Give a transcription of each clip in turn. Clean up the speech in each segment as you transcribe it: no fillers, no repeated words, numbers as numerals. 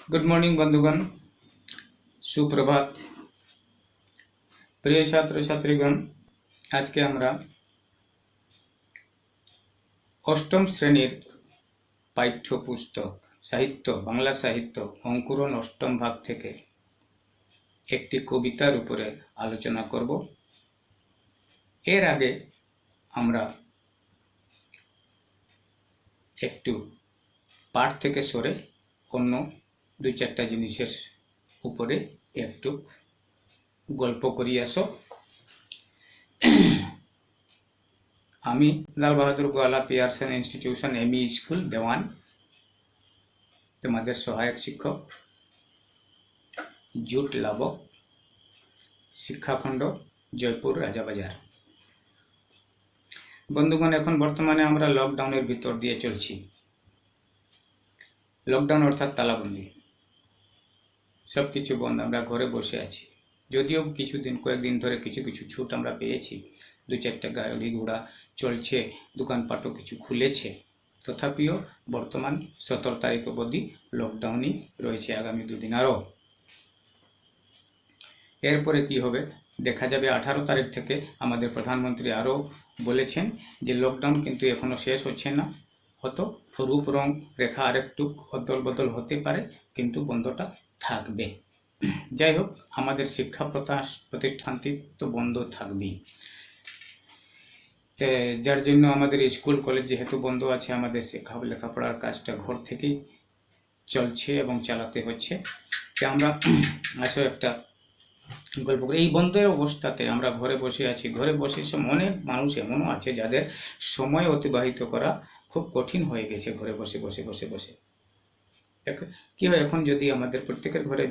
Good morning बंधुगण, सुप्रभात। प्रिय छात्र छात्रीगण, आज के আমরা অষ্টম শ্রেণীর পাঠ্যপুস্তক সাহিত্য বাংলা সাহিত্য অঙ্কুরণ অষ্টম ভাগ থেকে একটি কবিতার উপরে আলোচনা করব। এর আগে আমরা একটু পাঠ থেকে সরে অন্য দুই চারটা জিনিসের উপরে একটু গল্প করি আসো। আমি লাল বাহাদুর গোয়ালা পিয়ারসন ইনস্টিটিউশন এমই স্কুল দেওয়ান তোমাদের সহায়ক শিক্ষক, জুট লাবক, শিক্ষাখণ্ড, জয়পুর রাজাবাজার। বন্ধুগণ, এখন বর্তমানে আমরা লকডাউনের ভিতর দিয়ে চলছি। লকডাউন অর্থাৎ তালাবন্দি, সবকিছু বন্ধ, আমরা ঘরে বসে আছি। যদিও কয়েকদিন ধরে কিছু ছুট আমরা পেয়েছি, দু চারটা গাড়ি ঘোড়া চলছে, দোকানপাটও কিছু খুলেছে, তথাপিও বর্তমান 17 তারিখ অবধি লকডাউনই রয়েছে, আগামী দুদিন আরও। এরপরে কি হবে দেখা যাবে। 18 তারিখ থেকে আমাদের প্রধানমন্ত্রী আরও বলেছেন যে লকডাউন কিন্তু এখনও শেষ হচ্ছে না, হয়তো রূপ রং রেখা আরেকটু অদল বদল হতে পারে, কিন্তু বন্ধটা থাকবে। যাই হোক, আমাদের শিক্ষা প্রতিষ্ঠানটি তো বন্ধ থাকবেই। যার জন্য আমাদের স্কুল কলেজ যেহেতু বন্ধ আছে, আমাদের লেখাপড়ার কাজটা ঘর থেকেই চলছে এবং চালাতে হচ্ছে। আমরা আসলে একটা গল্প করি। এই বন্ধের অবস্থাতে আমরা ঘরে বসে আছি। ঘরে বসে অনেক মানুষ এমনও আছে যাদের সময় অতিবাহিত করা খুব কঠিন হয়ে গেছে ঘরে বসে বসে বসে বসে। দেখো কি হয়, এখন যদি আমাদের প্রত্যেকের ঘরে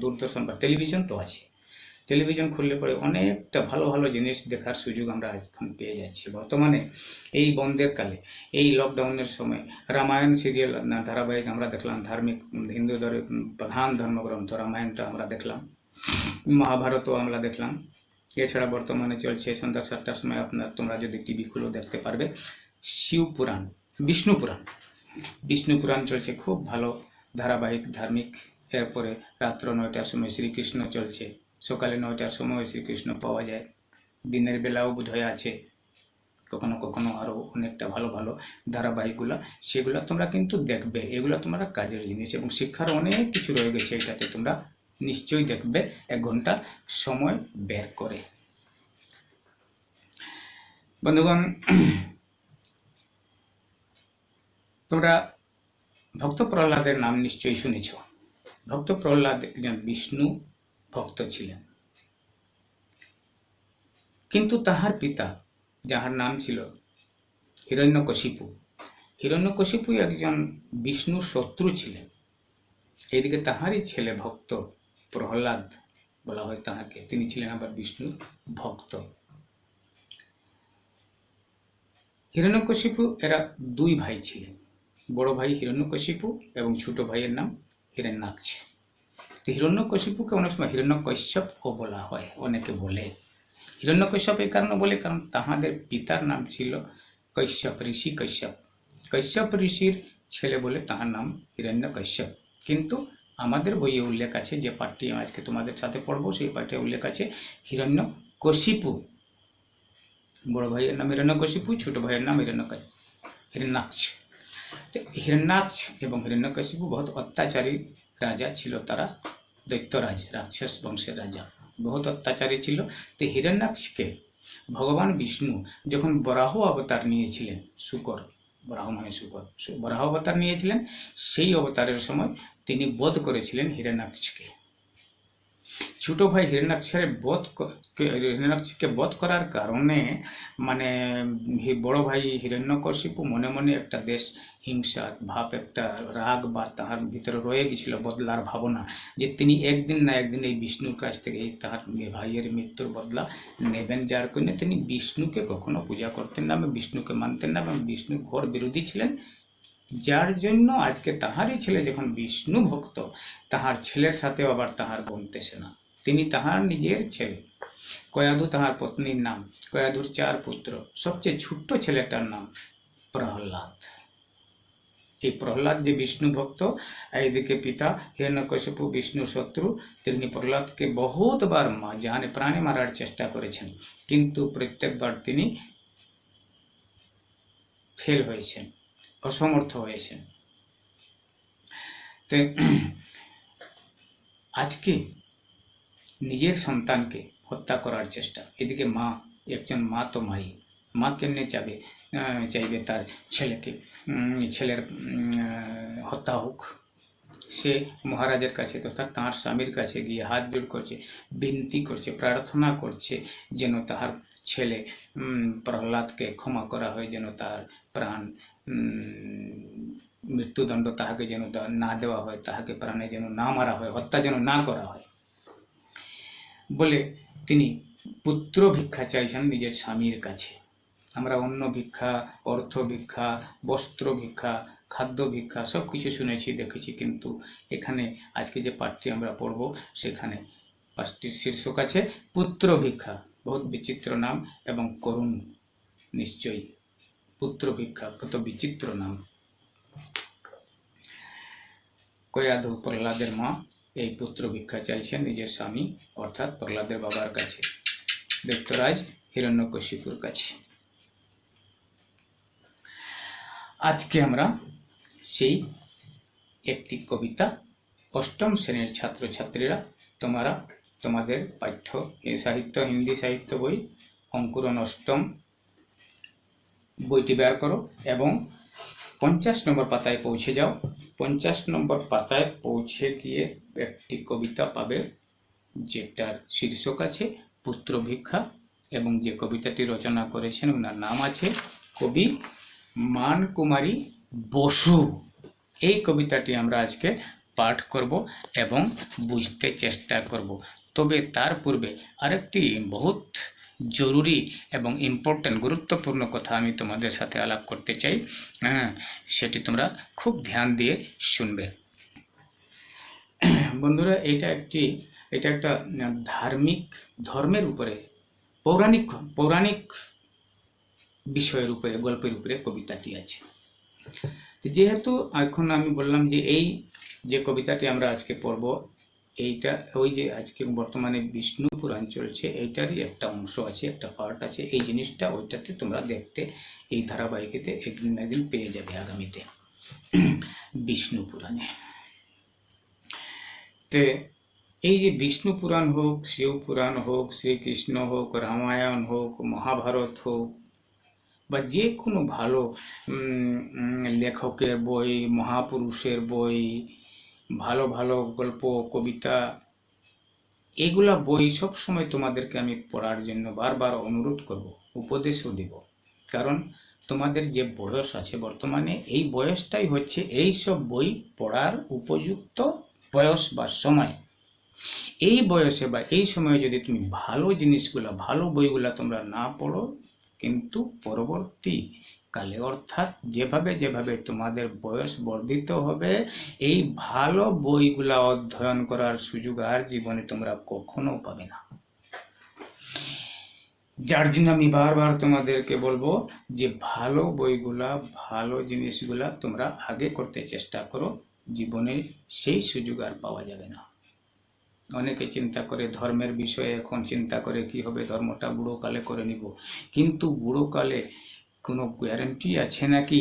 দূরদর্শন বা টেলিভিশন তো আছে, টেলিভিশন খুললে পরে অনেকটা ভালো ভালো জিনিস দেখার সুযোগ আমরা এখন পেয়ে যাচ্ছি। বর্তমানে এই বন্ধের কালে, এই লকডাউনের সময় রামায়ণ সিরিয়াল ধারাবাহিক আমরা দেখলাম, ধার্মিক হিন্দুদের প্রধান ধর্মগ্রন্থ রামায়ণটা আমরা দেখলাম, মহাভারতও আমরা দেখলাম। এছাড়া বর্তমানে চলছে সন্ধ্যা 7টার সময় তোমরা যদি টিভি খুলো দেখতে পারবে শিবপুরাণ, বিষ্ণু পুরাণ চলছে, খুব ভালো ধারাবাহিক ধার্মিক। এরপরে রাত্র 9টার সময় শ্রীকৃষ্ণ চলছে, সকালে 9টার সময় শ্রীকৃষ্ণ পাওয়া যায়, দিনের বেলাও বোধহয় আছে, কখনো কখনো আরও অনেকটা ভালো ভালো ধারাবাহিকগুলো, সেগুলো তোমরা কিন্তু দেখবে। এগুলো তোমরা কাজের জিনিস এবং শিক্ষার অনেক কিছু রয়ে গেছে, এটাতে তোমরা নিশ্চয়ই দেখবে 1 ঘন্টা সময় বের করে। বন্ধুগণ, তোমরা ভক্ত প্রহ্লাদের নাম নিশ্চয়ই শুনেছ। ভক্ত প্রহ্লাদ একজন বিষ্ণু ভক্ত ছিলেন, কিন্তু তাহার পিতা, যাহার নাম ছিল হিরণ্যকশিপু একজন বিষ্ণুর শত্রু ছিলেন। এইদিকে তাহারই ছেলে ভক্ত প্রহ্লাদ বলা হয় তাহাকে, তিনি ছিলেন আবার বিষ্ণুর ভক্ত। হিরণ্যকশিপু এরা 2 ভাই ছিলেন, বড় ভাই হিরণ্যকশিপু এবং ছোট ভাইয়ের নাম হিরণ্যাক্ষ। তো হিরণ্যকশিপুকে অনেক সময় হিরণ্যকশ্যপও বলা হয়, অনেকে বলে। হিরণ্যকশ্যপ এই কারণে বলে কারণ তাহাদের পিতার নাম ছিল কশ্যপ, ঋষি কশ্যপ ঋষির ছেলে বলে তাহার নাম হিরণ্যকশ্যপ। কিন্তু আমাদের বইয়ে উল্লেখ আছে, যে পাঠটি আজকে তোমাদের সাথে পড়বো সেই পাঠে উল্লেখ আছে হিরণ্যকশিপু। বড় ভাইয়ের নাম হিরণ্যকশিপু, ছোট ভাইয়ের নাম হিরণ্যাক্ষ। হিরণ্যাক্ষ এবং হিরণ্যকশিপু বহুত অত্যাচারী রাজা ছিল, তারা দৈত্যরাজ, রাক্ষস বংশের রাজা, বহুত অত্যাচারী ছিল। তো হিরণ্যাক্ষকে ভগবান বিষ্ণু যখন বরাহ অবতার নিয়েছিলেন, বরাহ অবতার নিয়েছিলেন, সেই অবতারের সময় তিনি বধ করেছিলেন হিরণ্যাক্ষকে। ছোট ভাই হিরণ্যাক্ষকে বধ করার কারণে মানে বড় ভাই হিরণ্যকশিপু মনে মনে একটা দেশ হিংসা ভাব, একটা রাগ বা তাহার ভিতরে রয়ে গেছিল, বদলার ভাবনা, যে তিনি একদিন না একদিন এই বিষ্ণুর কাছ থেকে তাহার ভাইয়ের মৃত্যুর বদলা নেবেন। যার কারণে তিনি বিষ্ণুকে কখনো পূজা করতেন না, বিষ্ণুকে মানতেন না এবং বিষ্ণুর ঘোর বিরোধী ছিলেন। যার জন্য আজকে তাহারই ছেলে যখন বিষ্ণু ভক্ত, তাহার ছেলের সাথে আবার তাহার বলতেছে না। তিনি তাহার নিজের ছেলে, কয়াধু তাহার পত্নীর নাম, কয়াধুর 4 পুত্র, সবচেয়ে ছোট্ট ছেলেটার নাম প্রহ্লাদ। এই প্রহ্লাদ যে বিষ্ণু ভক্ত, এইদিকে পিতা হিরণ্যকশিপু বিষ্ণু শত্রু, তিনি প্রহ্লাদকে বহুতবার জানে প্রাণে মারার চেষ্টা করেছেন, কিন্তু প্রত্যেকবার তিনি ফেল হয়েছেন, অসমর্থ হয়েছেন। তো আজকে নিজের সন্তানকে হত্যা করার চেষ্টা, এদিকে মা, একজন মা তো মাই, মা কেমনে চাইবে তার ছেলের হত্যা হোক। সে মহারাজের কাছে তথা তাঁর স্বামীর কাছে গিয়ে হাত জোড় করছে, বিনতি করছে, প্রার্থনা করছে যেন তাহার ছেলে প্রহ্লাদকে ক্ষমা করা হয়, যেন তার প্রাণ মৃত্যুদণ্ড তাহাকে যেন না দেওয়া হয়, তাহাকে প্রাণে যেন না মারা হয়, হত্যা যেন না করা হয় বলে তিনি পুত্র ভিক্ষা চাইছেন নিজের স্বামীর কাছে। আমরা অন্ন ভিক্ষা, অর্থ ভিক্ষা, বস্ত্র ভিক্ষা, খাদ্য ভিক্ষা সব কিছু শুনেছি, দেখেছি, কিন্তু এখানে আজকে যে পাঠটি আমরা পড়ব সেখানে পাঠটির শীর্ষক আছে পুত্র ভিক্ষা। বহুত বিচিত্র নাম এবং করুণ নিশ্চয়ই। পুত্র ভিক্ষা কত বিচিত্র নাম। কয়াধু প্রহ্লাদের মা এই পুত্র ভিক্ষা চাইছেন নিজের স্বামী অর্থাৎ প্রহ্লাদের বাবার কাছে, দৈত্যরাজ হিরণ্যকশিপুর কাছে। আজকে আমরা সেই একটি কবিতা, অষ্টম শ্রেণীর ছাত্রছাত্রীরা তোমরা তোমাদের পাঠ্য সাহিত্য, হিন্দি সাহিত্য বই অঙ্কুরণ অষ্টম বইটি বের করো এবং 50 নম্বর পাতায় পৌঁছে যাও। 50 নম্বর পাতায় পৌঁছে গিয়ে একটি কবিতা পাবে যেটার শীর্ষক আছে পুত্র ভিক্ষা, এবং যে কবিতাটি রচনা করেছেন ওনার নাম আছে কবি মানকুমারী বসু। এই কবিতাটি আমরা আজকে পাঠ করব এবং বুঝতে চেষ্টা করব। তবে তার পূর্বে আরেকটি বহুত জরুরি এবং ইম্পর্ট্যান্ট গুরুত্বপূর্ণ কথা আমি তোমাদের সাথে আলাপ করতে চাই, সেটি তোমরা খুব ধ্যান দিয়ে শুনবে। বন্ধুরা, এটা একটা ধর্মের উপরে পৌরাণিক বিষয়ের উপরে, গল্পের উপরে কবিতাটি আছে। যেহেতু এখন আমি বললাম যে এই যে কবিতাটি আমরা আজকে পড়ব, এইটা ওই যে আজকে বর্তমানে বিষ্ণু পুরাণ চলছে এইটারই একটা অংশ আছে, একটা পার্ট আছে। এই জিনিসটা ওইটাতে তোমরা দেখতে এই ধারাবাহিকতে একদিন না একদিন পেয়ে যাবে আগামীতে বিষ্ণু পুরাণে। তো এই যে বিষ্ণু পুরাণ হোক, শিব পুরাণ হোক, শ্রীকৃষ্ণ হোক, রামায়ণ হোক, মহাভারত হোক, বা যে কোনো ভালো লেখকের বই, মহাপুরুষের বই, ভালো ভালো গল্প, কবিতা, এগুলা বই সবসময় তোমাদেরকে আমি পড়ার জন্য বারবার অনুরোধ করব, উপদেশও দেব। কারণ তোমাদের যে বয়স আছে বর্তমানে, এই বয়সটাই হচ্ছে এই সব বই পড়ার উপযুক্ত বয়স বা সময়। এই বয়সে বা এই সময়ে যদি তুমি ভালো জিনিসগুলা, ভালো বইগুলা তোমরা না পড়ো, কিন্তু পরবর্তী কালে অর্থাৎ যেভাবে তোমাদের বয়স বর্ধিত হবে, এই ভালো বইগুলা অধ্যয়ন করার সুযোগ আর জীবনে তোমরা কখনো পাবে না। যার জন্য আমি বারবার তোমাদেরকে বলবো যে ভালো বইগুলা, ভালো জিনিসগুলা তোমরা আগে করতে চেষ্টা করো, জীবনে সেই সুযোগ আর পাওয়া যাবে না। অনেকে চিন্তা করে ধর্মের বিষয়ে, এখন চিন্তা করে কি হবে, ধর্মটা বুড়োকালে করে নিব, কিন্তু বুড়োকালে কোনো গ্যারান্টি আছে নাকি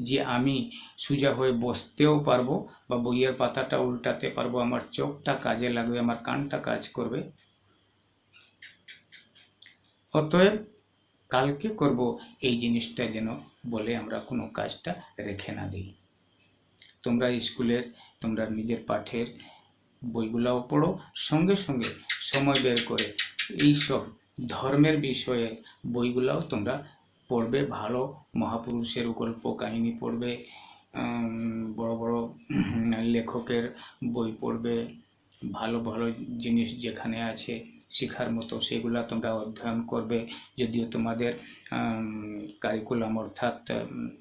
যে আমি সোজা হয়ে বসতেও পারবো বা বইয়ের পাতাটা উল্টাতে পারবো, আমার চোখটা কাজে লাগবে, আমার কানটা কাজ করবে? অতএব কালকে করব এই জিনিসটা যেন বলে আমরা কোনো কাজটা রেখে না দিই। তোমরা স্কুলের, তোমরা নিজের পাঠের বইগুলাও পড়ো, সঙ্গে সঙ্গে সময় বের করে এইসব ধর্মের বিষয়ে বইগুলাও তোমরা পড়বে। ভালো মহাপুরুষের গল্প কাহিনী পড়বে, বড় বড় লেখকের বই পড়বে, ভালো ভালো জিনিস যেখানে আছে শেখার মতো সেগুলা তোমরা অধ্যয়ন করবে। যদিও তোমাদের কারিকুলাম অর্থাৎ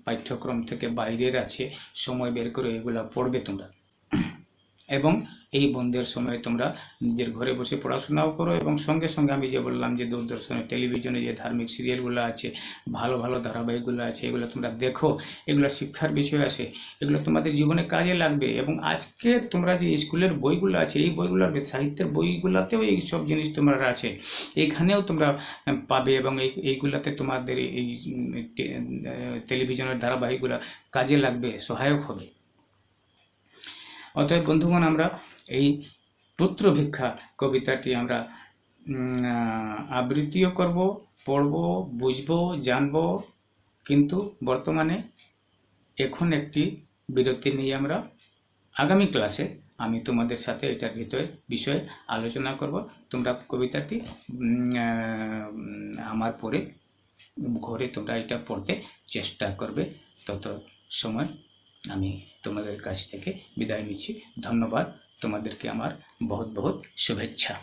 পাঠ্যক্রম থেকে বাইরের আছে, সময় বের করে এগুলা পড়বে তোমরা। এবং এই বন্ধের সময় তোমরা নিজের ঘরে বসে পড়াশোনাও করো, এবং সঙ্গে সঙ্গে আমি যে বললাম যে দূরদর্শনে টেলিভিশনে যে ধার্মিক সিরিয়ালগুলো আছে, ভালো ভালো ধারাবাহিকগুলো আছে, এগুলো তোমরা দেখো। এগুলো শিক্ষার বিষয় আছে, এগুলো তোমাদের জীবনে কাজে লাগবে। এবং আজকে তোমরা যে স্কুলের বইগুলো আছে, এই বইগুলোর সাহিত্যের বইগুলোতেও এই সব জিনিস তোমরা আছে, এইখানেও তোমরা পাবে, এবং এইগুলাতে তোমাদের এই টেলিভিশনের ধারাবাহিকগুলো কাজে লাগবে, সহায়ক হবে। অতএব বন্ধুগণ, আমরা এই পুত্র ভিক্ষা কবিতাটি আমরা আবৃত্তিও করব, পড়ব, বুঝবো, জানবো, কিন্তু বর্তমানে এখন একটি বিরতি নিয়ে আমরা আগামী ক্লাসে আমি তোমাদের সাথে এটার বিষয়ে আলোচনা করব। তোমরা কবিতাটি আমার পরে ঘরে তোমরা এটা পড়তে চেষ্টা করবে। তত সময় আমি তোমাদের কাছ থেকে বিদায় নিচ্ছি। ধন্যবাদ, তোমাদেরকে আমার বহুত বহুত শুভেচ্ছা।